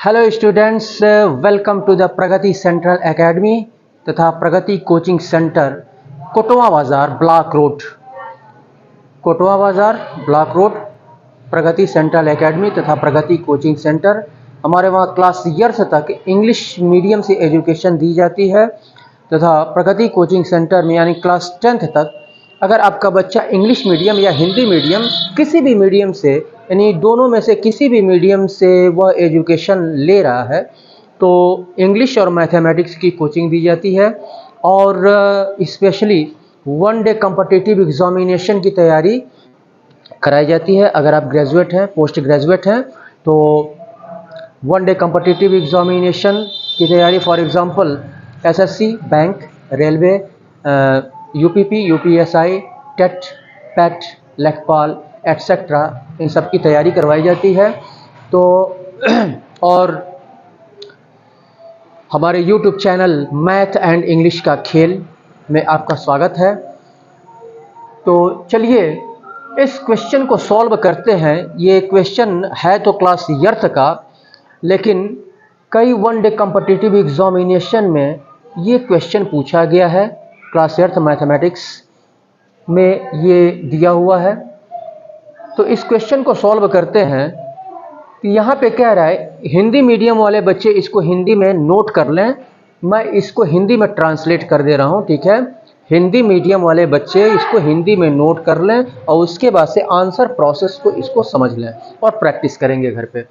Hello students, welcome to the Pragati central academy तथा Pragati coaching centre Kotwa Bazaar block road Pragati central academy तथा Pragati coaching centre. हमारे वहाँ class years तक English medium से education दी जाती है तथा प्रगति कोचिंग सेंटर में यानी क्लास 10th तक अगर आपका बच्चा इंग्लिश मीडियम या हिंदी मीडियम किसी भी मीडियम से यानी दोनों में से किसी भी मीडियम से वह एजुकेशन ले रहा है तो इंग्लिश और मैथमेटिक्स की कोचिंग दी जाती है और स्पेशली 1 डे कॉम्पिटिटिव एग्जामिनेशन की तैयारी कराई जाती है। अगर आप ग्रेजुएट हैं, पोस्ट ग्रेजुएट हैं तो 1 डे कॉम्पिटिटिव एग्जामिनेशन की तैयारी for example SSC, bank, railway, UPP, UPSI, TET, PET, लेखपाल एटसेट्रा इन सब की तैयारी करवाई जाती है। तो और हमारे YouTube channel math and English का खेल में आपका स्वागत है। तो चलिए इस क्वेश्चन को सॉल्व करते हैं। ये क्वेश्चन है तो क्लास ईयर्थ का, लेकिन कई 1 डे कॉम्पिटिटिव एग्जामिनेशन में ये क्वेश्चन पूछा गया है। क्लास ईयर्थ मैथमेटिक्स में ये दिया हुआ है। तो इस क्वेश्चन को सॉल्व करते हैं। यहाँ पे कह रहा है हिंदी मीडियम वाले बच्चे इसको हिंदी में नोट कर लें। मैं इसको हिंदी में ट्रांसलेट कर दे रहा हूँ, ठीक है। हिंदी मीडियम वाले बच्चे इसको हिंदी में नोट कर लें और उसके बाद से आंसर प्रोसेस को इसको समझ लें और प्रैक्टिस करेंगे घर पे।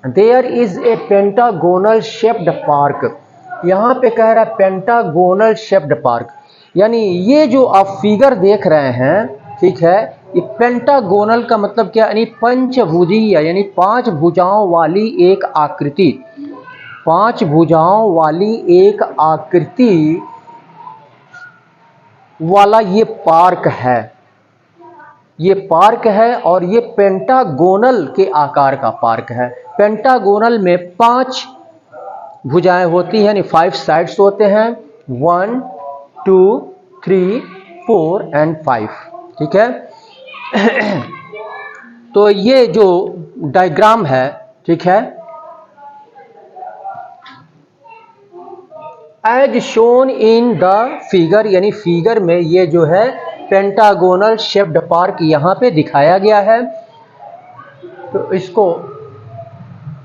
There is a pentagonal shaped park. यहाँ पे कह रहा है पेंटागोनल शेप्ड पार्क, यानी ये जो आप फिगर देख रहे हैं, ठीक है, ये पेंटागोनल का मतलब क्या, यानी पंचभुजीय यानी 5 भुजाओं वाली एक आकृति, 5 भुजाओं वाली एक आकृति वाला ये पार्क है। ये पार्क है और ये पेंटागोनल के आकार का पार्क है। पेंटागोनल में 5 भुजाएं होती हैं यानी 5 साइड्स होते हैं, 1 2 3 4 एंड 5, ठीक है। तो ये जो डायग्राम है, ठीक है, as shown in the figure, यानी फिगर में ये जो है पेंटागोनल शेप्ड पार्क यहाँ पे दिखाया गया है। तो इसको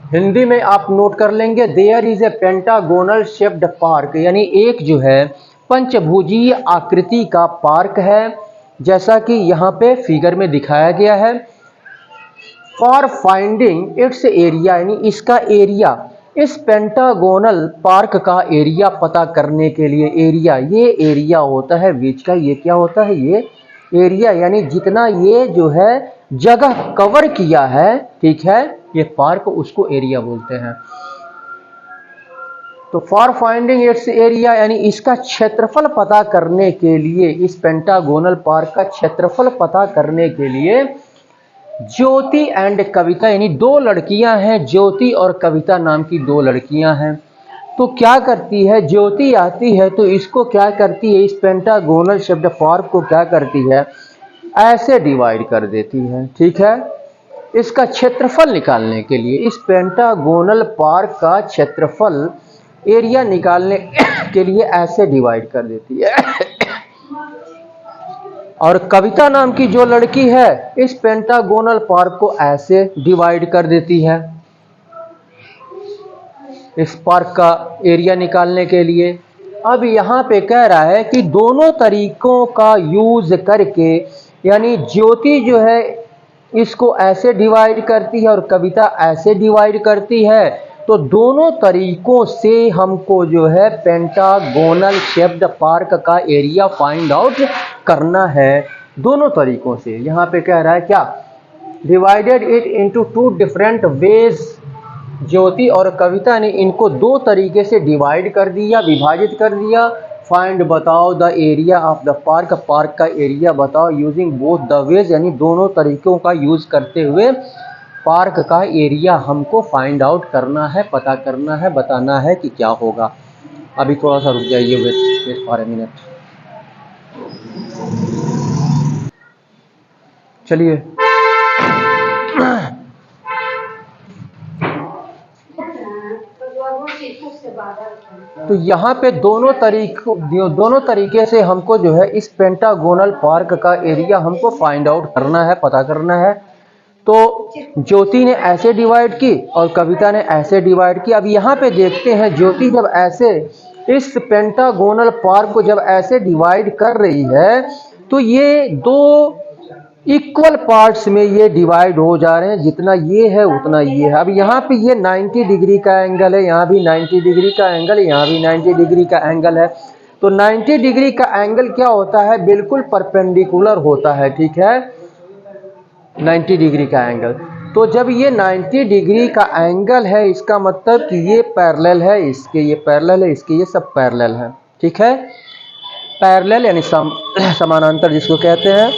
हिंदी में आप नोट कर लेंगे। There is a pentagonal shaped park, यानी एक जो है पंचभुजीय आकृति का पार्क है, जैसा कि यहाँ पे फिगर में दिखाया गया है। फॉर फाइंडिंग इट्स एरिया, यानी इसका एरिया, इस पेंटागोनल पार्क का एरिया पता करने के लिए, एरिया, ये एरिया होता है बीच का, ये क्या होता है, ये एरिया, यानी जितना ये जो है जगह कवर किया है, ठीक है, ये पार्क, उसको एरिया बोलते हैं। तो फॉर फाइंडिंग इट्स एरिया, यानी इसका क्षेत्रफल पता करने के लिए, इस पेंटागोनल पार्क का क्षेत्रफल पता करने के लिए ज्योति एंड कविता, यानी 2 लड़कियां हैं, ज्योति और कविता नाम की 2 लड़कियां हैं। तो क्या करती है, ज्योति आती है तो इसको क्या करती है, इस पेंटागोनल शेप्ड पार्क को क्या करती है, ऐसे डिवाइड कर देती है, ठीक है। इसका क्षेत्रफल निकालने के लिए, इस पेंटागोनल पार्क का क्षेत्रफल, एरिया निकालने के लिए ऐसे डिवाइड कर देती है। और कविता नाम की जो लड़की है इस पेंटागोनल पार्क को ऐसे डिवाइड कर देती है इस पार्क का एरिया निकालने के लिए। अब यहाँ पे कह रहा है कि दोनों तरीकों का यूज करके, यानी ज्योति जो है इसको ऐसे डिवाइड करती है और कविता ऐसे डिवाइड करती है, तो दोनों तरीकों से हमको जो है पेंटागोनल शेप्ड पार्क का एरिया फाइंड आउट करना है। दोनों तरीकों से, यहाँ पे कह रहा है क्या, divided it into 2 different ways. Jyoti और कविता ने इनको 2 तरीके से डिवाइड कर दिया, विभाजित कर दिया। फाइंड, बताओ, the area of the park, park का एरिया बताओ, यूजिंग बोथ द वेज, यानी दोनों तरीकों का यूज करते हुए पार्क का एरिया हमको फाइंड आउट करना है, पता करना है, बताना है कि क्या होगा। अभी थोड़ा सा रुक जाइए, वेट फॉर ए मिनट। चलिए तो यहाँ पे दोनों तरीके से हमको जो है इस पेंटागोनल पार्क का एरिया हमको फाइंड आउट करना है, पता करना है। तो ज्योति ने ऐसे डिवाइड की और कविता ने ऐसे डिवाइड की। अब यहाँ पे देखते हैं ज्योति जब ऐसे इस पेंटागोनल पार्क को जब ऐसे डिवाइड कर रही है तो ये दो इक्वल पार्ट्स में ये डिवाइड हो जा रहे हैं, जितना ये है उतना ये है। अब यहाँ पे ये 90 डिग्री का एंगल है, यहाँ भी 90 डिग्री का एंगल है, यहाँ भी 90 डिग्री का एंगल है। तो 90 डिग्री का एंगल क्या होता है, बिल्कुल परपेंडिकुलर होता है, ठीक है, 90 डिग्री का एंगल। तो जब ये 90 डिग्री का एंगल है इसका मतलब कि ये पैरेलल है इसके, ये पैरेलल है इसके, ये सब पैरेलल है, ठीक है। पैरेलल यानी समानांतर जिसको कहते हैं।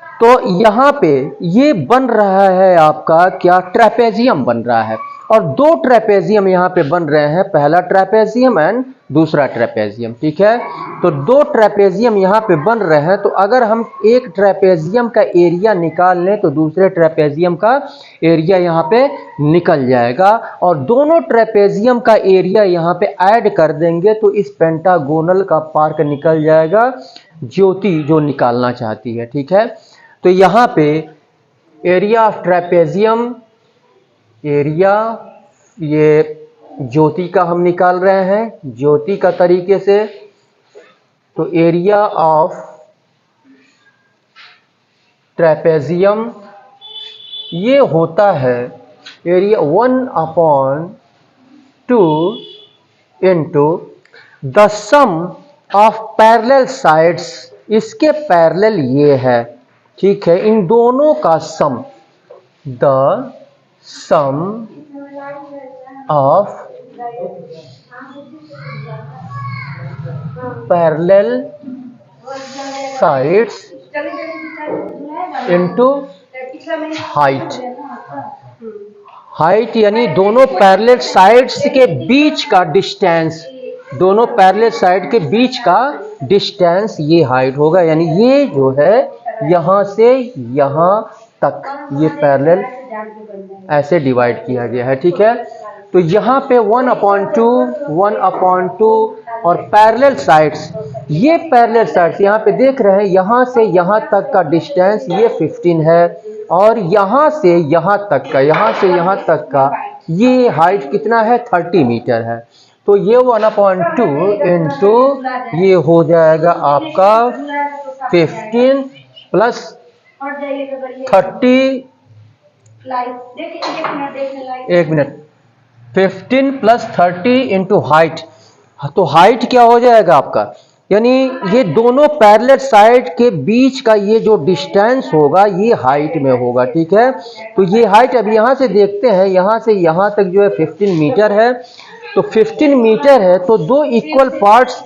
तो यहाँ पे ये बन रहा है आपका क्या, ट्रेपेजियम बन रहा है। और दो ट्रेपेजियम यहाँ पे बन रहे हैं, पहला ट्रेपेजियम एंड दूसरा ट्रेपेजियम, ठीक है। तो दो ट्रेपेजियम यहाँ पे बन रहे हैं। तो अगर हम एक ट्रेपेजियम का एरिया निकाल लें तो दूसरे ट्रेपेजियम का एरिया यहाँ पे निकल जाएगा, और दोनों ट्रेपेजियम का एरिया यहाँ पे ऐड कर देंगे तो इस पेंटागोनल का पार्क निकल जाएगा, ज्योति जो निकालना चाहती है, ठीक है। तो यहाँ पे एरिया ऑफ ट्रेपेजियम, एरिया ये ज्योति का हम निकाल रहे हैं ज्योति का तरीके से। तो एरिया ऑफ ट्रेपेजियम ये होता है area 1/2 into the sum of parallel sides, इसके पैरेलल ये है, ठीक है, इन दोनों का sum, the sum of parallel sides into height. Height यानी दोनों पैरेलल साइड्स के बीच का डिस्टेंस, दोनों पैरेलल साइड के बीच का डिस्टेंस ये हाइट होगा। यानी ये जो है यहाँ से यहाँ तक ये पैरेलल ऐसे डिवाइड किया गया है, ठीक है। तो यहाँ पे 1/2 और पैरेलल साइड्स, ये पैरेलल साइड्स यहाँ पे देख रहे हैं, यहाँ से यहाँ तक का डिस्टेंस ये 15 है, और यहाँ से यहाँ तक का, यहाँ से यहाँ तक का ये हाइट कितना है, 30 मीटर है। तो ये 1/2 इंटू ये हो जाएगा आपका 15 प्लस 30, एक मिनट, 15 प्लस 30 इंटू हाइट। तो हाइट क्या हो जाएगा आपका, यानी ये दोनों पैरेलल साइड के बीच का ये जो डिस्टेंस होगा ये हाइट में होगा, ठीक है। तो ये हाइट अब यहाँ से देखते हैं, यहाँ से यहाँ तक जो है 15 मीटर है। तो 15 मीटर है तो दो इक्वल पार्ट्स,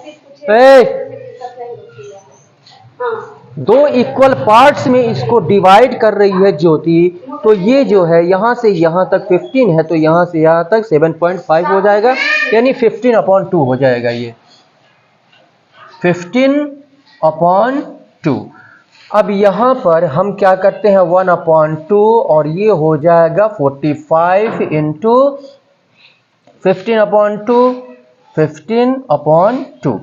दो इक्वल पार्ट्स में इसको डिवाइड कर रही है ज्योति। तो ये जो है यहाँ से यहाँ तक 15 है, तो यहाँ से यहाँ तक 7.5 हो जाएगा, यानी 15/2 हो जाएगा, ये 15/2। अब यहाँ पर हम क्या करते हैं, 1/2 और ये हो जाएगा 45 इंटू 15/2।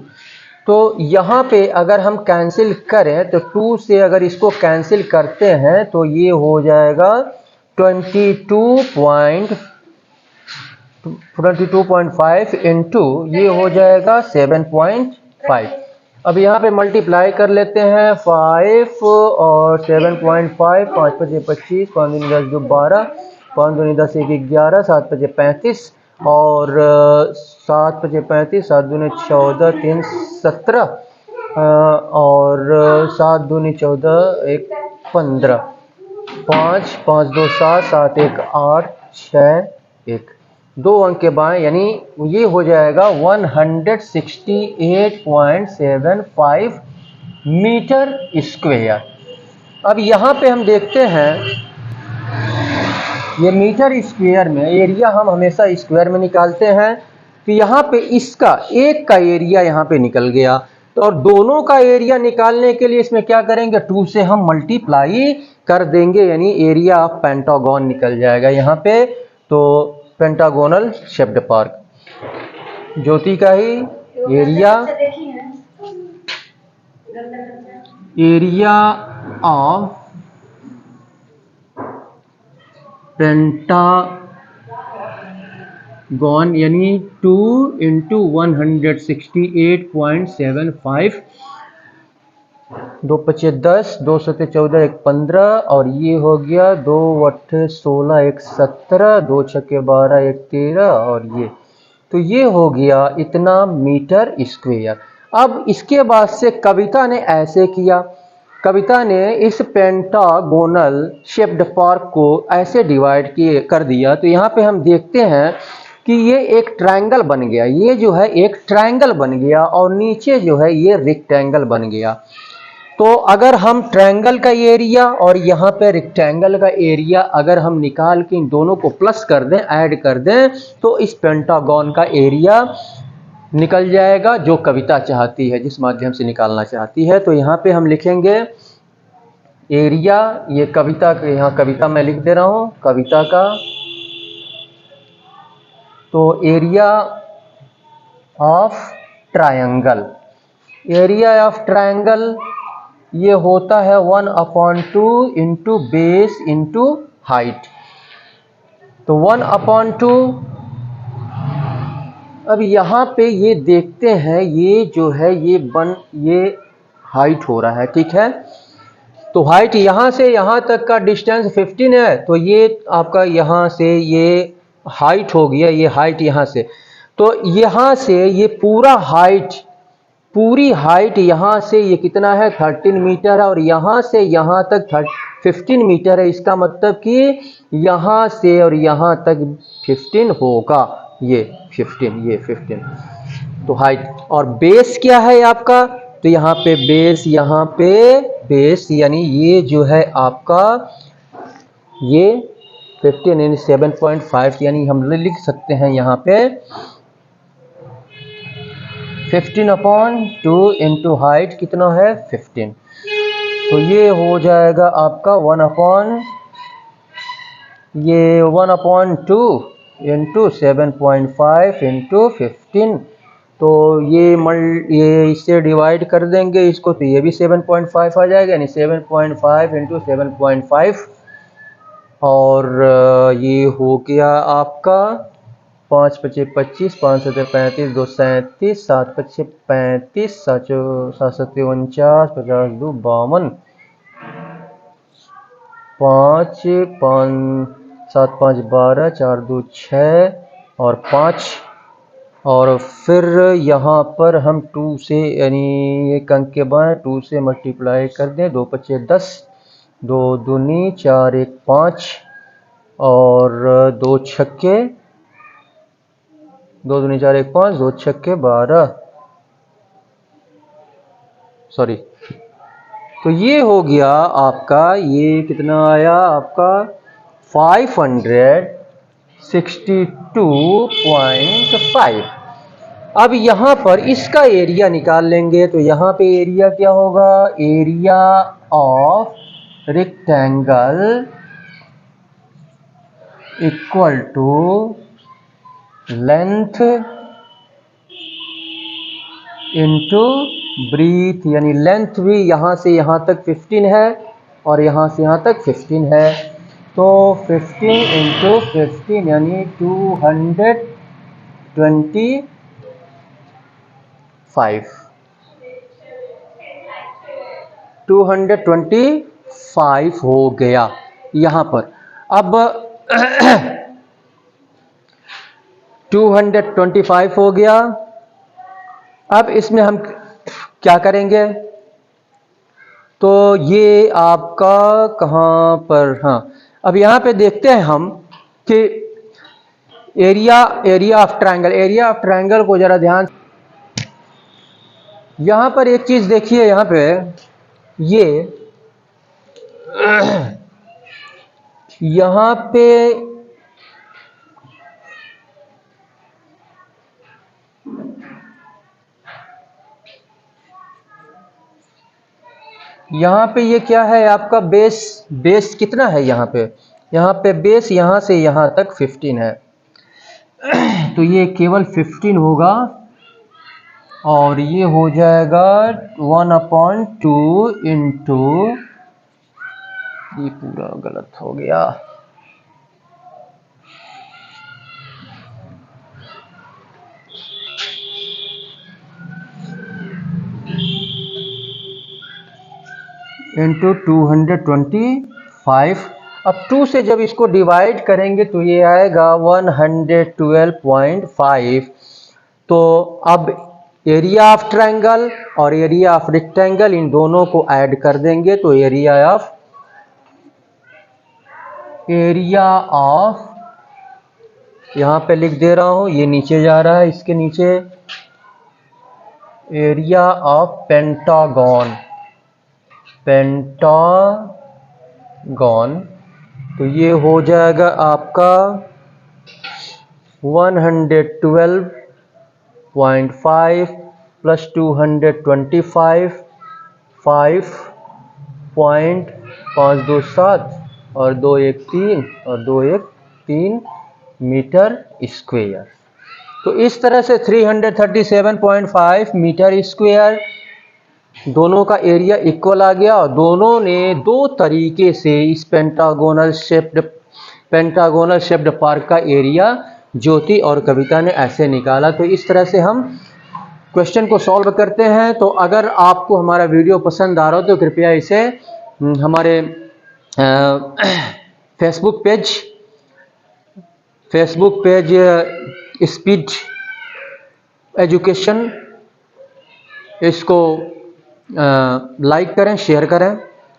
तो यहाँ पे अगर हम कैंसिल करें तो 2 से अगर इसको कैंसिल करते हैं तो ये हो जाएगा 22.5 इंटू ये हो जाएगा 7.5। अब यहाँ पे मल्टीप्लाई कर लेते हैं, 5 और 7.5, 5 × 5 = 25, 5 × 10 = 12, 5 × 10 = 11, 7 × 35 और 7 × 35, 7 दूनी 14, 3 17 और 7 दूनी 14, 1 15, 5 5 2 7, 7 1 8, 6 1, 2 अंक के बाएं, यानी ये हो जाएगा 168.75 मीटर स्क्वायर। अब यहाँ पे हम देखते हैं ये मीटर स्क्वायर में एरिया हम हमेशा स्क्वायर में निकालते हैं। तो यहाँ पे इसका एक का एरिया यहाँ पे निकल गया, तो और दोनों का एरिया निकालने के लिए इसमें क्या करेंगे, 2 से हम मल्टीप्लाई कर देंगे, यानी एरिया ऑफ पेंटागन निकल जाएगा यहाँ पे। तो पेंटागोनल शेप्ड पार्क। ज्योति का ही एरिया ऑफ पेंटागन यानी 2 × 168.75, 2 × 10, 2 × 14, 1 15, और ये हो गया 2 × 8 16, 1 17, 2 × 6 12, 1 13, और ये तो ये हो गया इतना मीटर स्क्वायर। अब इसके बाद से कविता ने ऐसे किया, कविता ने इस पेंटागोनल शेप्ड पार्क को ऐसे डिवाइड कर दिया। तो यहाँ पे हम देखते हैं कि ये एक ट्रायंगल बन गया, ये जो है एक ट्रायंगल बन गया, और नीचे जो है ये रेक्टेंगल बन गया। तो अगर हम ट्रायंगल का एरिया और यहाँ पे रेक्टेंगल का एरिया अगर हम निकाल के इन दोनों को प्लस कर दें, ऐड कर दें, तो इस पेंटागन का एरिया निकल जाएगा जो कविता चाहती है, जिस माध्यम से निकालना चाहती है। तो यहाँ पे हम लिखेंगे एरिया, ये कविता के, यहाँ कविता मैं लिख दे रहा हूँ कविता का, तो area of triangle, area of triangle ये होता है 1/2 इंटू बेस इंटू हाइट। तो 1/2, अब यहाँ पे ये देखते हैं, ये जो है ये हाइट हो रहा है, ठीक है। तो हाइट यहाँ से यहाँ तक का डिस्टेंस 15 है, तो ये आपका यहाँ से ये हाइट हो गया, ये हाइट यहाँ से, तो यहाँ से ये पूरी हाइट यहाँ से ये कितना है 13 मीटर है, और यहाँ से यहाँ तक 15 मीटर है। इसका मतलब कि यहाँ से और यहाँ तक 15 होगा, ये 15। तो हाइट और बेस क्या है आपका, तो यहाँ पे बेस यानी ये जो है आपका ये 15 यानी 7.5, यानी हम लिख सकते हैं यहाँ पे 15/2 इंटू हाइट कितना है 15। तो ये हो जाएगा आपका 1/2 इंटू 7.5 इंटू 15। तो ये इससे डिवाइड कर देंगे इसको, तो ये भी 7.5 आ जाएगा, यानी 7.5 इंटू 7.5, और ये हो गया आपका 5 × 5 = 25, 5 × 7 = 35, 2 × 37, 7 × 5 = 35, 7 × 7 = 49, 50 × 2 = 52, 5 7 5 12, 4 2 6 और 5, और फिर यहाँ पर हम 2 से यानी ये अंक के बाद 2 से मल्टीप्लाई कर दें, 2 × 5 = 10, 2 दूनी 4 1 5, और 2 छक्के 2 दूनी 4 1 5, 2 छक्के 12, सॉरी। तो ये हो गया आपका, ये कितना आया आपका 562.5। अब यहाँ पर इसका एरिया निकाल लेंगे, तो यहाँ पे एरिया क्या होगा, area of rectangle equal to length into breadth, यानी लेंथ भी यहाँ से यहाँ तक 15 है और यहाँ से यहाँ तक 15 है। तो 15 इंटू 15 यानी 225 हो गया यहाँ पर। अब 225 हो गया। अब इसमें हम क्या करेंगे, तो ये आपका कहाँ पर, हाँ अब यहाँ पे देखते हैं हम कि एरिया ऑफ ट्रायंगल को जरा ध्यान, यहाँ पर एक चीज देखिए, यहाँ पे ये यहाँ पे ये क्या है आपका बेस कितना है, यहाँ पे बेस यहाँ से यहाँ तक 15 है। तो ये केवल 15 होगा और ये हो जाएगा 1/2 इंटू, ये पूरा गलत हो गया, इंटू 225। अब 2 से जब इसको डिवाइड करेंगे तो ये आएगा 112.5। तो अब एरिया ऑफ ट्रायंगल और एरिया ऑफ रेक्टेंगल इन दोनों को ऐड कर देंगे तो एरिया ऑफ यहाँ पे लिख दे रहा हूँ, ये नीचे जा रहा है, इसके नीचे एरिया ऑफ पेंटागन तो ये हो जाएगा आपका 112.5 प्लस 225, 5.527 और 2 1 3 और 2 1 3 मीटर स्क्वायर। तो इस तरह से 337.5 मीटर स्क्वायर दोनों का एरिया इक्वल आ गया और दोनों ने दो तरीके से इस पेंटागोनल शेप्ड पार्क का एरिया ज्योति और कविता ने ऐसे निकाला। तो इस तरह से हम क्वेश्चन को सॉल्व करते हैं। तो अगर आपको हमारा वीडियो पसंद आ रहा हो तो कृपया इसे हमारे फेसबुक पेज स्पीड एजुकेशन, इसको लाइक करें, शेयर करें।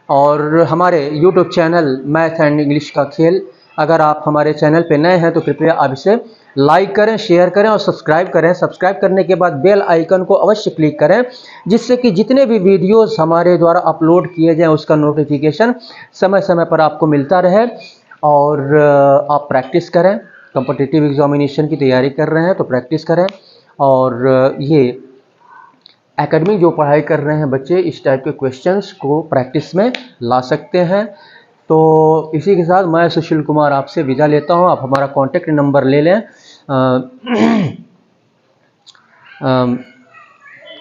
और हमारे YouTube channel math and English का खेल, अगर आप हमारे चैनल पे नए हैं तो कृपया आप इसे लाइक करें, शेयर करें और सब्सक्राइब करें। सब्सक्राइब करने के बाद बेल आइकन को अवश्य क्लिक करें, जिससे कि जितने भी वीडियोस हमारे द्वारा अपलोड किए जाएं उसका नोटिफिकेशन समय समय पर आपको मिलता रहे। और आप प्रैक्टिस करें, कॉम्पिटिटिव एग्जामिनेशन की तैयारी कर रहे हैं तो प्रैक्टिस करें। और ये एकेडमी जो पढ़ाई कर रहे हैं बच्चे, इस टाइप के क्वेश्चंस को प्रैक्टिस में ला सकते हैं। तो इसी के साथ मैं सुशील कुमार आपसे विदा लेता हूं। आप हमारा कॉन्टेक्ट नंबर ले लें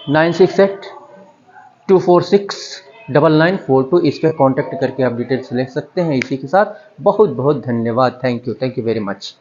9682469942। इस पर कॉन्टेक्ट करके आप डिटेल्स ले सकते हैं। इसी के साथ बहुत बहुत धन्यवाद। Thank you very much.